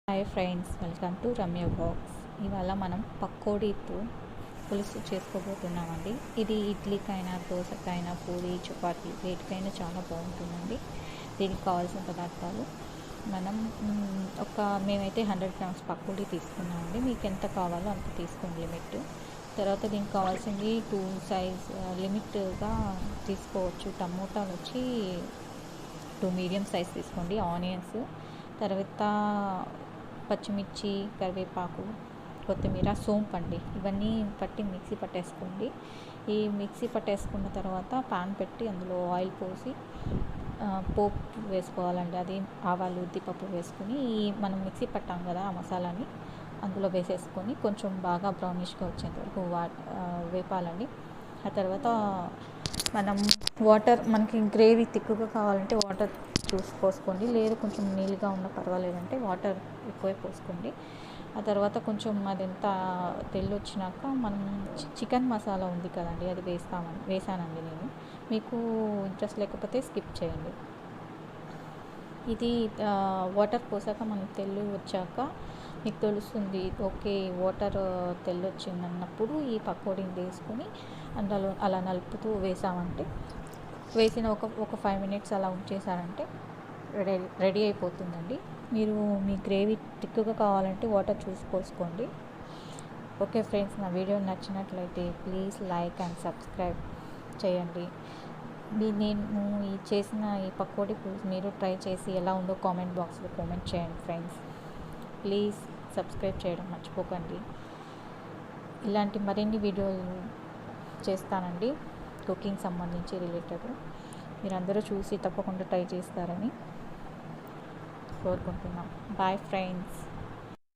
Hi friends, welcome to Ramya box. ఇవాళ మనం పకోడీతో పులుసు చేసుకోబోతున్నామండి. ఇది ఇడ్లీకైనా, దోశకైనా, పూరి, చపాతీ వేటికైనా చాలా బాగుంటుందండి. దీనికి కావాల్సిన పదార్థాలు మేమైతే 100 గ్రామ్స్ పకోడీ తీసుకున్నామండి. మీకు ఎంత కావాలో అంత తీసుకోండి లిమిట్. తర్వాత దీనికి కావాల్సింది 2 సైజ్ లిమిట్గా తీసుకోవచ్చు. టమోటాలు వచ్చి 2 మీడియం సైజ్ తీసుకోండి. ఆనియన్స్, తర్వాత పచ్చిమిర్చి, కరివేపాకు, కొత్తిమీర, సోంపు అండి. ఇవన్నీ పట్టి మిక్సీ పట్టేసుకోండి. ఈ మిక్సీ పట్టేసుకున్న తర్వాత పాన్ పెట్టి అందులో ఆయిల్ పోసి పోపు వేసుకోవాలండి. అది ఆవాలు, ఉద్దిపప్పు వేసుకుని మనం మిక్సీ పట్టాం కదా ఆ మసాలాని అందులో వేసేసుకొని కొంచెం బాగా బ్రౌనిష్గా వచ్చేంత వరకు వేపాలండి. ఆ తర్వాత మనం వాటర్, మనకి గ్రేవీ తిక్కుగా కావాలంటే వాటర్ చూసి పోసుకోండి, లేదు కొంచెం నీళ్ళుగా ఉన్నా పర్వాలేదంటే వాటర్ ఎక్కువే పోసుకోండి. ఆ తర్వాత కొంచెం అదంతా తెల్లొచ్చినాక మనం చికెన్ మసాలా ఉంది కదండి, అది వేసానండి నేను. మీకు ఇంట్రెస్ట్ లేకపోతే స్కిప్ చేయండి. ఇది వాటర్ పోసాక మనం తెల్లు వచ్చాక మీకు తెలుస్తుంది, ఓకే వాటర్ తెల్లొచ్చిందన్నప్పుడు ఈ పకోడీని వేసుకొని అందులో అలా నలుపుతూ వేసిన ఒక 5 మినిట్స్ అలా ఉంచేసారంటే రెడీ అయిపోతుందండి. మీరు మీ గ్రేవీ థిక్గా కావాలంటే వాటర్ చూసి పోసుకోండి. ఓకే ఫ్రెండ్స్, నా వీడియో నచ్చినట్లయితే ప్లీజ్ లైక్ అండ్ సబ్స్క్రైబ్ చేయండి. నేను చేసిన ఈ పకోడీ పులుసు మీరు ట్రై చేసి ఎలా ఉందో కామెంట్ బాక్స్లో కామెంట్ చేయండి ఫ్రెండ్స్. ప్లీజ్ సబ్స్క్రైబ్ చేయడం మర్చిపోకండి. ఇలాంటి మరిన్ని వీడియోలు చేస్తానండి కుకింగ్ సంబంధించి రిలేటెడ్. మీరందరూ చూసి తప్పకుండా ట్రై చేస్తారని కోరుకుంటున్నాం. Bye friends.